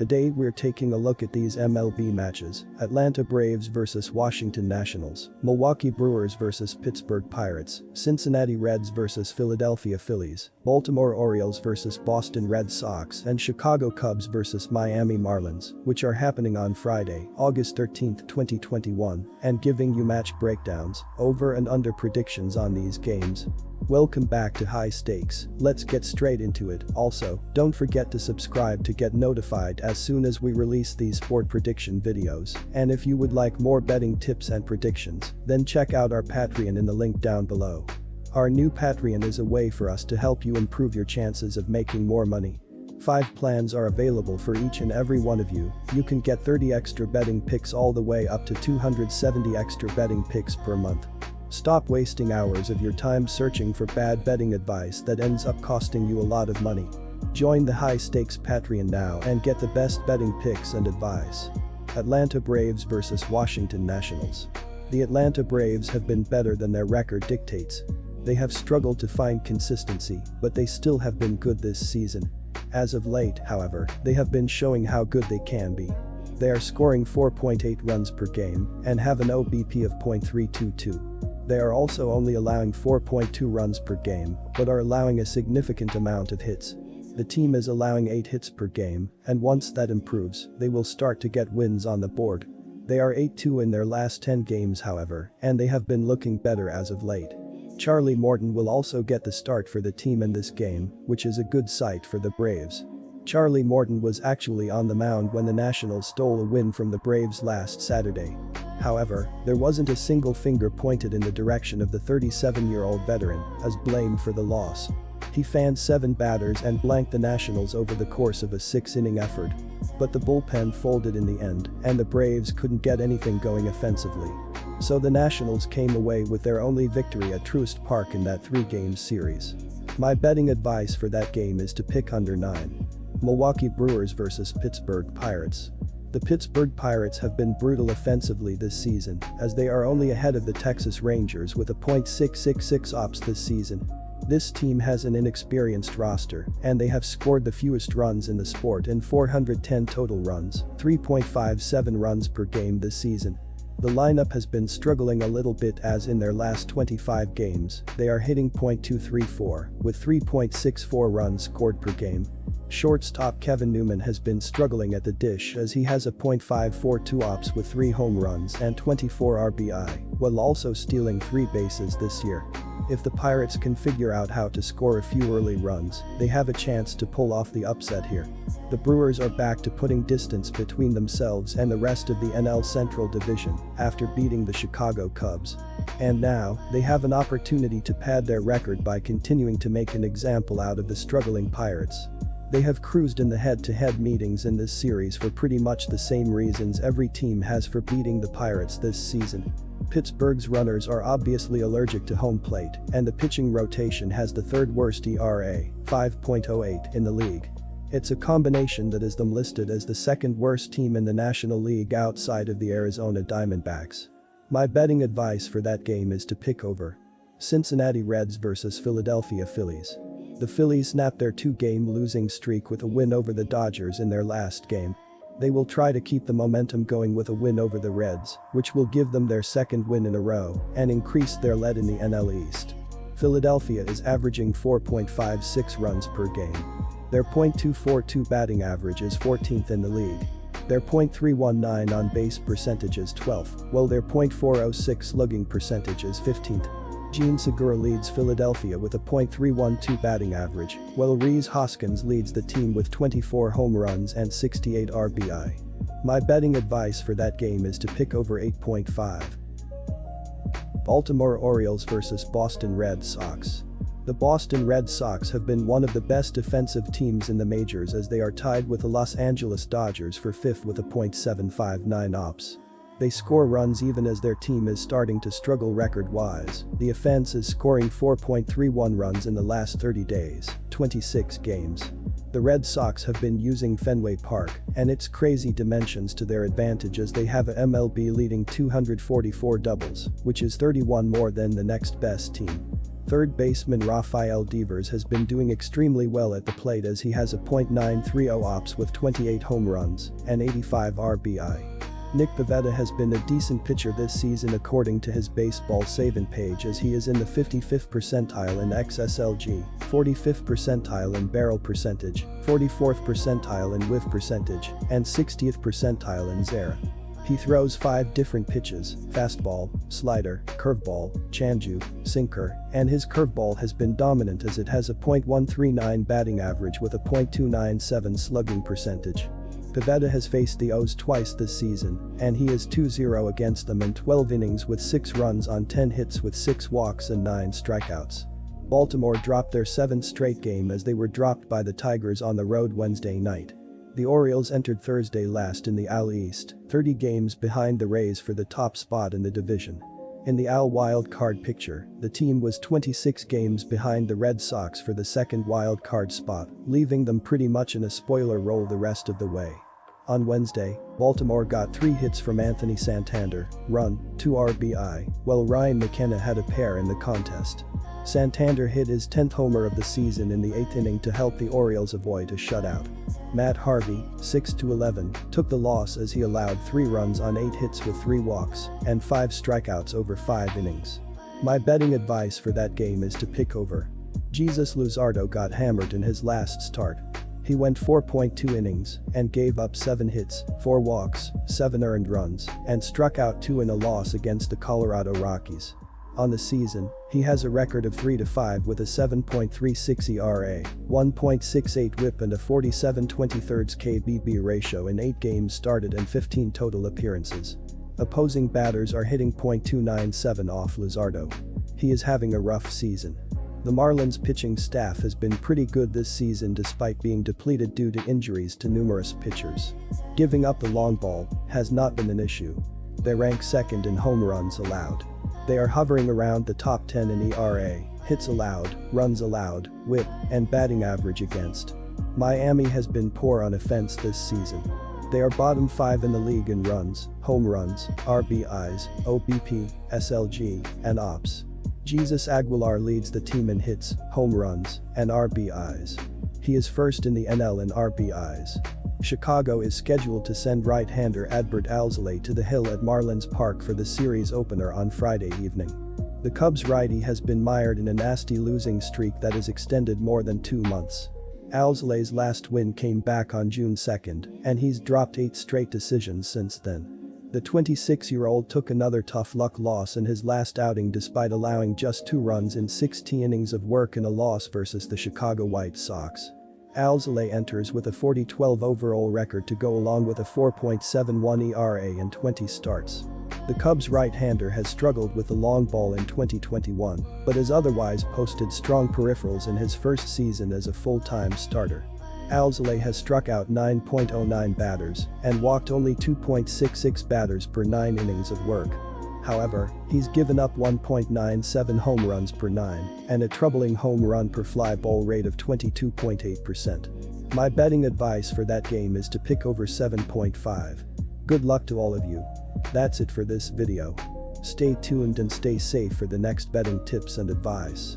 Today we're taking a look at these MLB matches: Atlanta Braves vs Washington Nationals, Milwaukee Brewers vs Pittsburgh Pirates, Cincinnati Reds vs Philadelphia Phillies, Baltimore Orioles vs Boston Red Sox, and Chicago Cubs vs Miami Marlins, which are happening on Friday, August 13, 2021, and giving you match breakdowns, over and under predictions on these games. Welcome back to High Stakes. Let's get straight into it. Also, don't forget to subscribe to get notified as soon as we release these sport prediction videos. And if you would like more betting tips and predictions, then check out our Patreon in the link down below. Our new Patreon is a way for us to help you improve your chances of making more money. 5 plans are available for each and every one of you. You can get 30 extra betting picks all the way up to 270 extra betting picks per month. Stop wasting hours of your time searching for bad betting advice that ends up costing you a lot of money. Join the High Stakes Patreon now and get the best betting picks and advice. Atlanta Braves vs Washington Nationals. The Atlanta Braves have been better than their record dictates. They have struggled to find consistency, but they still have been good this season. As of late, however, they have been showing how good they can be. They are scoring 4.8 runs per game and have an OBP of .322. They are also only allowing 4.2 runs per game, but are allowing a significant amount of hits. The team is allowing 8 hits per game, and once that improves, they will start to get wins on the board. They are 8-2 in their last 10 games, however, and they have been looking better as of late. Charlie Morton will also get the start for the team in this game, which is a good sight for the Braves. Charlie Morton was actually on the mound when the Nationals stole a win from the Braves last Saturday. However, there wasn't a single finger pointed in the direction of the 37-year-old veteran as blame for the loss. He fanned 7 batters and blanked the Nationals over the course of a 6-inning effort. But the bullpen folded in the end, and the Braves couldn't get anything going offensively. So the Nationals came away with their only victory at Truist Park in that 3-game series. My betting advice for that game is to pick under 9. Milwaukee Brewers vs Pittsburgh Pirates. The Pittsburgh Pirates have been brutal offensively this season, as they are only ahead of the Texas Rangers with a .666 ops this season. This team has an inexperienced roster, and they have scored the fewest runs in the sport in 410 total runs, 3.57 runs per game this season. The lineup has been struggling a little bit, as in their last 25 games, they are hitting .234, with 3.64 runs scored per game. Shortstop Kevin Newman has been struggling at the dish, as he has a .542 ops with 3 home runs and 24 RBI, while also stealing 3 bases this year. If the Pirates can figure out how to score a few early runs, they have a chance to pull off the upset here. The Brewers are back to putting distance between themselves and the rest of the NL Central Division after beating the Chicago Cubs. And now, they have an opportunity to pad their record by continuing to make an example out of the struggling Pirates. They have cruised in the head-to-head meetings in this series for pretty much the same reasons every team has for beating the Pirates this season. Pittsburgh's runners are obviously allergic to home plate, and the pitching rotation has the 3rd worst ERA, 5.08 in the league. It's a combination that has them listed as the 2nd worst team in the National League outside of the Arizona Diamondbacks. My betting advice for that game is to pick over. Cincinnati Reds vs Philadelphia Phillies. The Phillies snapped their 2-game losing streak with a win over the Dodgers in their last game. They will try to keep the momentum going with a win over the Reds, which will give them their 2nd win in a row and increase their lead in the NL East. Philadelphia is averaging 4.56 runs per game. Their .242 batting average is 14th in the league. Their .319 on base percentage is 12th, while their .406 slugging percentage is 15th. Gene Segura leads Philadelphia with a .312 batting average, while Rhys Hoskins leads the team with 24 home runs and 68 RBI. My betting advice for that game is to pick over 8.5. Baltimore Orioles vs Boston Red Sox. The Boston Red Sox have been one of the best defensive teams in the majors, as they are tied with the Los Angeles Dodgers for 5th with a .759 ops. They score runs even as their team is starting to struggle record-wise. The offense is scoring 4.31 runs in the last 30 days, 26 games. The Red Sox have been using Fenway Park and its crazy dimensions to their advantage, as they have a MLB leading 244 doubles, which is 31 more than the next best team. Third baseman Rafael Devers has been doing extremely well at the plate as he has a .930 OPS with 28 home runs and 85 RBI. Nick Pivetta has been a decent pitcher this season according to his baseball saving page as he is in the 55th percentile in XSLG, 45th percentile in barrel percentage, 44th percentile in whiff percentage, and 60th percentile in ZERA. He throws 5 different pitches: fastball, slider, curveball, changeup, sinker, and his curveball has been dominant as it has a .139 batting average with a .297 slugging percentage. Pivetta has faced the O's twice this season, and he is 2-0 against them in 12 innings with 6 runs on 10 hits with 6 walks and 9 strikeouts. Baltimore dropped their 7th straight game as they were dropped by the Tigers on the road Wednesday night. The Orioles entered Thursday last in the AL East, 30 games behind the Rays for the top spot in the division. In the AL wild card picture, the team was 26 games behind the Red Sox for the second wild card spot, leaving them pretty much in a spoiler role the rest of the way. On Wednesday, Baltimore got 3 hits from Anthony Santander, run, 2 RBI, while Ryan McKenna had a pair in the contest. Santander hit his 10th homer of the season in the 8th inning to help the Orioles avoid a shutout. Matt Harvey, 6-11, took the loss as he allowed 3 runs on 8 hits with 3 walks and 5 strikeouts over 5 innings. My betting advice for that game is to pick over. Jesus Luzardo got hammered in his last start. He went 4.2 innings and gave up 7 hits, 4 walks, 7 earned runs, and struck out 2 in a loss against the Colorado Rockies. On the season, he has a record of 3-5 with a 7.36 ERA, 1.68 WHIP and a 47/23 KBB ratio in 8 games started and 15 total appearances. Opposing batters are hitting .297 off Luzardo. He is having a rough season. The Marlins pitching staff has been pretty good this season despite being depleted due to injuries to numerous pitchers. Giving up the long ball has not been an issue. They rank second in home runs allowed. They are hovering around the top 10 in ERA, hits allowed, runs allowed, WHIP, and batting average against. Miami has been poor on offense this season. They are bottom 5 in the league in runs, home runs, RBIs, OBP, SLG, and OPS. Jesus Aguilar leads the team in hits, home runs, and RBIs. He is first in the NL in RBIs. Chicago is scheduled to send right-hander Adbert Alzolay to the Hill at Marlins Park for the series opener on Friday evening. The Cubs righty has been mired in a nasty losing streak that has extended more than 2 months. Alzolay's last win came back on June 2nd, and he's dropped 8 straight decisions since then. The 26-year-old took another tough luck loss in his last outing despite allowing just 2 runs in 60 innings of work in a loss versus the Chicago White Sox. Alzolay enters with a 40-12 overall record to go along with a 4.71 ERA in 20 starts. The Cubs right-hander has struggled with the long ball in 2021, but has otherwise posted strong peripherals in his first season as a full-time starter. Alzolay has struck out 9.09 batters and walked only 2.66 batters per 9 innings of work. However, he's given up 1.97 home runs per 9 and a troubling home run per fly ball rate of 22.8%. My betting advice for that game is to pick over 7.5. Good luck to all of you. That's it for this video. Stay tuned and stay safe for the next betting tips and advice.